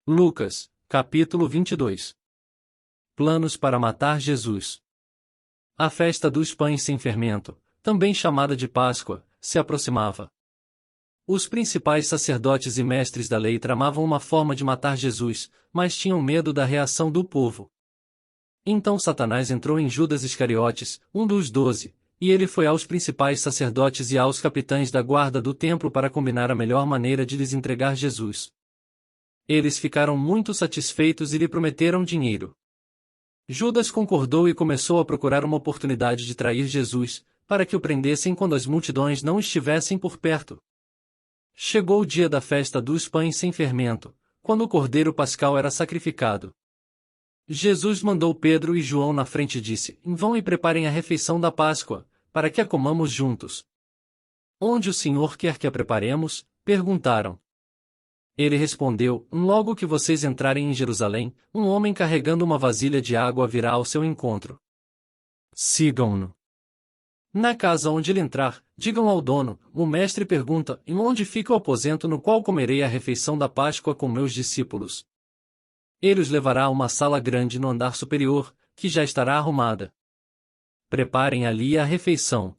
Lucas, capítulo 22. Planos para matar Jesus. A festa dos pães sem fermento, também chamada de Páscoa, se aproximava. Os principais sacerdotes e mestres da lei tramavam uma forma de matar Jesus, mas tinham medo da reação do povo. Então Satanás entrou em Judas Iscariotes, um dos 12, e ele foi aos principais sacerdotes e aos capitães da guarda do templo para combinar a melhor maneira de lhes entregar Jesus. Eles ficaram muito satisfeitos e lhe prometeram dinheiro. Judas concordou e começou a procurar uma oportunidade de trair Jesus, para que o prendessem quando as multidões não estivessem por perto. Chegou o dia da festa dos pães sem fermento, quando o cordeiro pascal era sacrificado. Jesus mandou Pedro e João na frente e disse: Vão e preparem a refeição da Páscoa, para que a comamos juntos. Onde o Senhor quer que a preparemos? Perguntaram. Ele respondeu: Logo que vocês entrarem em Jerusalém, um homem carregando uma vasilha de água virá ao seu encontro. Sigam-no. Na casa onde ele entrar, digam ao dono: o mestre pergunta: em onde fica o aposento no qual comerei a refeição da Páscoa com meus discípulos? Ele os levará a uma sala grande no andar superior, que já estará arrumada. Preparem ali a refeição.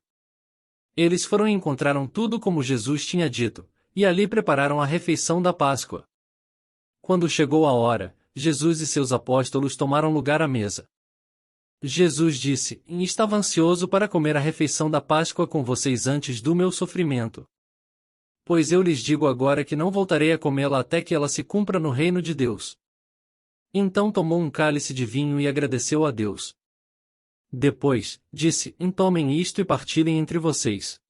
Eles foram e encontraram tudo como Jesus tinha dito, e ali prepararam a refeição da Páscoa. Quando chegou a hora, Jesus e seus apóstolos tomaram lugar à mesa. Jesus disse: Estava ansioso para comer a refeição da Páscoa com vocês antes do meu sofrimento. Pois eu lhes digo agora que não voltarei a comê-la até que ela se cumpra no reino de Deus. Então tomou um cálice de vinho e agradeceu a Deus. Depois, disse: Tomem isto e partilhem entre vocês.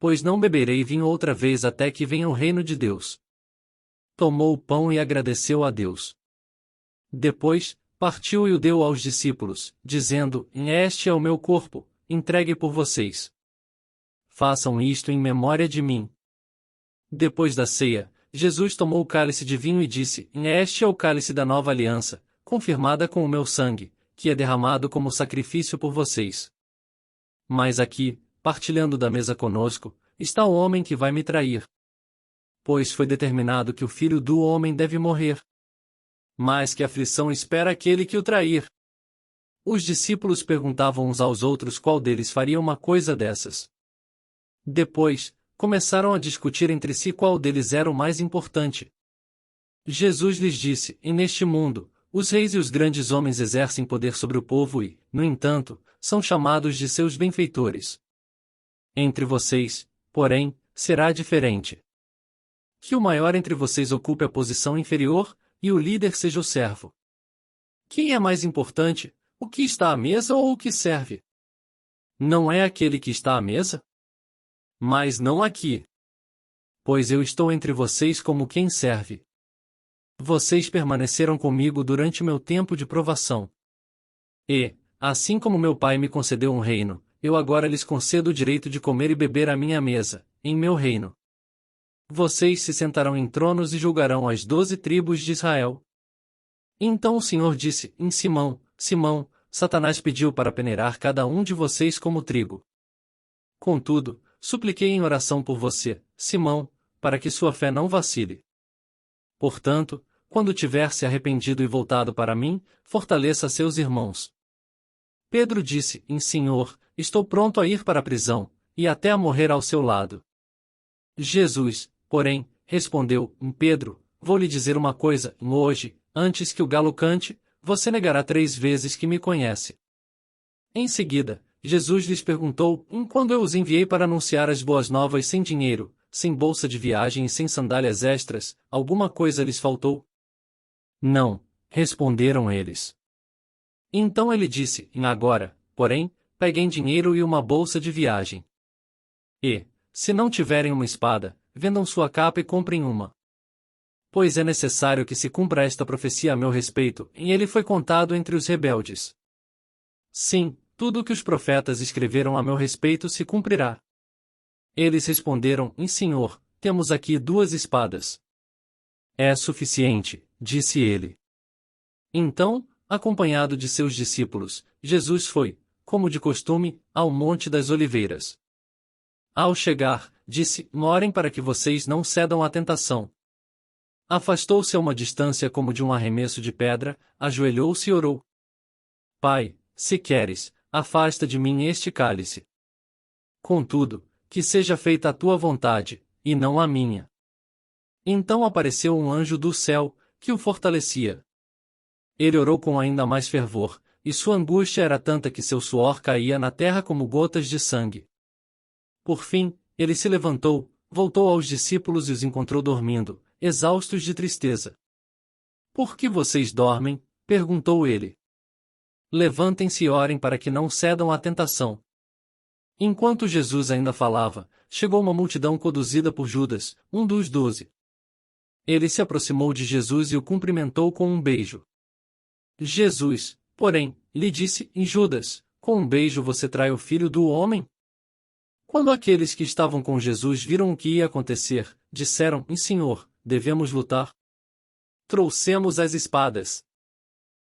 Pois não beberei vinho outra vez até que venha o reino de Deus. Tomou o pão e agradeceu a Deus. Depois, partiu e o deu aos discípulos, dizendo: Este é o meu corpo, entregue por vocês. Façam isto em memória de mim. Depois da ceia, Jesus tomou o cálice de vinho e disse: Este é o cálice da nova aliança, confirmada com o meu sangue, que é derramado como sacrifício por vocês. Mas aqui, partilhando da mesa conosco, está o homem que vai me trair. Pois foi determinado que o Filho do Homem deve morrer. Mas que aflição espera aquele que o trair? Os discípulos perguntavam uns aos outros qual deles faria uma coisa dessas. Depois, começaram a discutir entre si qual deles era o mais importante. Jesus lhes disse: neste mundo, os reis e os grandes homens exercem poder sobre o povo e, no entanto, são chamados de seus benfeitores. Entre vocês, porém, será diferente. Que o maior entre vocês ocupe a posição inferior, e o líder seja o servo. Quem é mais importante, o que está à mesa ou o que serve? Não é aquele que está à mesa? Mas não aqui. Pois eu estou entre vocês como quem serve. Vocês permaneceram comigo durante meu tempo de provação. E, assim como meu Pai me concedeu um reino, eu agora lhes concedo o direito de comer e beber à minha mesa, em meu reino. Vocês se sentarão em tronos e julgarão as 12 tribos de Israel. Então o Senhor disse: Simão, Simão, Satanás pediu para peneirar cada um de vocês como trigo. Contudo, supliquei em oração por você, Simão, para que sua fé não vacile. Portanto, quando tiver se arrependido e voltado para mim, fortaleça seus irmãos. Pedro disse: Senhor, estou pronto a ir para a prisão, e até a morrer ao seu lado. Jesus, porém, respondeu: Pedro, vou lhe dizer uma coisa: hoje, antes que o galo cante, você negará 3 vezes que me conhece. Em seguida, Jesus lhes perguntou: quando eu os enviei para anunciar as boas novas sem dinheiro, sem bolsa de viagem e sem sandálias extras, alguma coisa lhes faltou? Não, responderam eles. Então ele disse: agora, porém, peguem dinheiro e uma bolsa de viagem. E, se não tiverem uma espada, vendam sua capa e comprem uma. Pois é necessário que se cumpra esta profecia a meu respeito, e ele foi contado entre os rebeldes. Sim, tudo o que os profetas escreveram a meu respeito se cumprirá. Eles responderam: Senhor, temos aqui 2 espadas. É suficiente, disse ele. Então, acompanhado de seus discípulos, Jesus foi, como de costume, ao Monte das Oliveiras. Ao chegar, disse: Orem para que vocês não cedam à tentação. Afastou-se a uma distância como de um arremesso de pedra, ajoelhou-se e orou. Pai, se queres, afasta de mim este cálice. Contudo, que seja feita a tua vontade, e não a minha. Então apareceu um anjo do céu, que o fortalecia. Ele orou com ainda mais fervor, e sua angústia era tanta que seu suor caía na terra como gotas de sangue. Por fim, ele se levantou, voltou aos discípulos e os encontrou dormindo, exaustos de tristeza. Por que vocês dormem? Perguntou ele. Levantem-se e orem para que não cedam à tentação. Enquanto Jesus ainda falava, chegou uma multidão conduzida por Judas, um dos 12. Ele se aproximou de Jesus e o cumprimentou com um beijo. Jesus, porém, lhe disse: Judas, com um beijo você trai o filho do homem? Quando aqueles que estavam com Jesus viram o que ia acontecer, disseram: Senhor, devemos lutar? Trouxemos as espadas.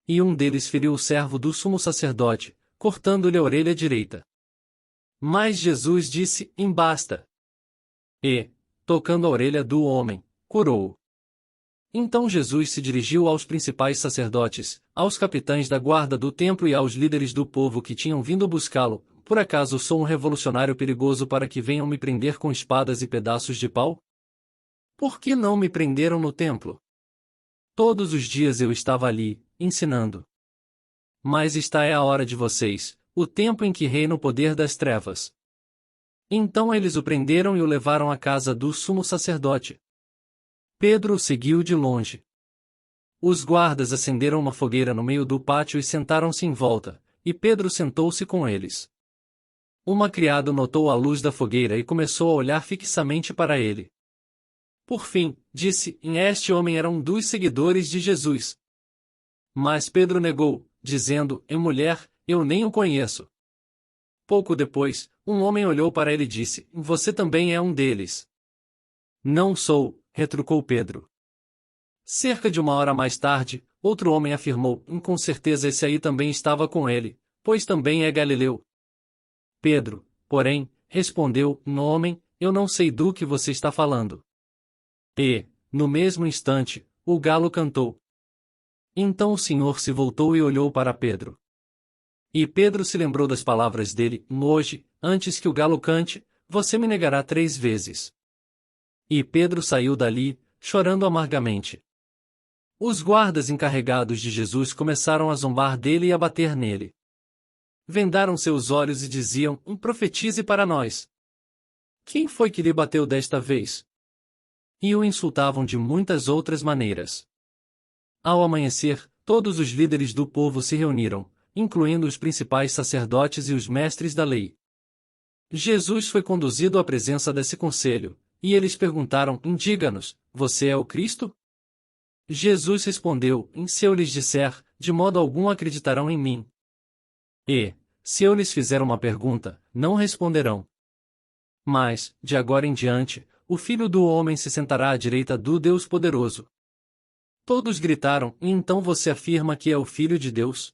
E um deles feriu o servo do sumo sacerdote, cortando-lhe a orelha direita. Mas Jesus disse: Basta. E, tocando a orelha do homem, curou-o. Então Jesus se dirigiu aos principais sacerdotes, aos capitães da guarda do templo e aos líderes do povo que tinham vindo buscá-lo. Por acaso sou um revolucionário perigoso para que venham me prender com espadas e pedaços de pau? Por que não me prenderam no templo? Todos os dias eu estava ali, ensinando. Mas esta é a hora de vocês, o tempo em que reina o poder das trevas. Então eles o prenderam e o levaram à casa do sumo sacerdote. Pedro o seguiu de longe. Os guardas acenderam uma fogueira no meio do pátio e sentaram-se em volta, e Pedro sentou-se com eles. Uma criada notou a luz da fogueira e começou a olhar fixamente para ele. Por fim, disse: Este homem era um dos seguidores de Jesus. Mas Pedro negou, dizendo: Mulher, eu nem o conheço. Pouco depois, um homem olhou para ele e disse: Você também é um deles. Não sou, retrucou Pedro. Cerca de uma hora mais tarde, outro homem afirmou: Com certeza esse aí também estava com ele, pois também é galileu. Pedro, porém, respondeu: Homem, eu não sei do que você está falando. E, no mesmo instante, o galo cantou. Então o Senhor se voltou e olhou para Pedro. E Pedro se lembrou das palavras dele: Hoje, antes que o galo cante, você me negará 3 vezes. E Pedro saiu dali, chorando amargamente. Os guardas encarregados de Jesus começaram a zombar dele e a bater nele. Vendaram seus olhos e diziam: Profetize para nós. Quem foi que lhe bateu desta vez? E o insultavam de muitas outras maneiras. Ao amanhecer, todos os líderes do povo se reuniram, incluindo os principais sacerdotes e os mestres da lei. Jesus foi conduzido à presença desse conselho, e eles perguntaram: Diga-nos, você é o Cristo? Jesus respondeu: Se eu lhes disser, de modo algum acreditarão em mim. E, se eu lhes fizer uma pergunta, não responderão. Mas, de agora em diante, o Filho do Homem se sentará à direita do Deus Poderoso. Todos gritaram: E então você afirma que é o Filho de Deus?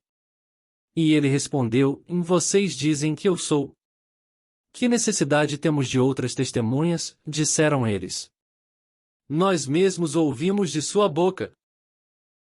E ele respondeu: Vocês dizem que eu sou. Que necessidade temos de outras testemunhas? Disseram eles. Nós mesmos ouvimos de sua boca.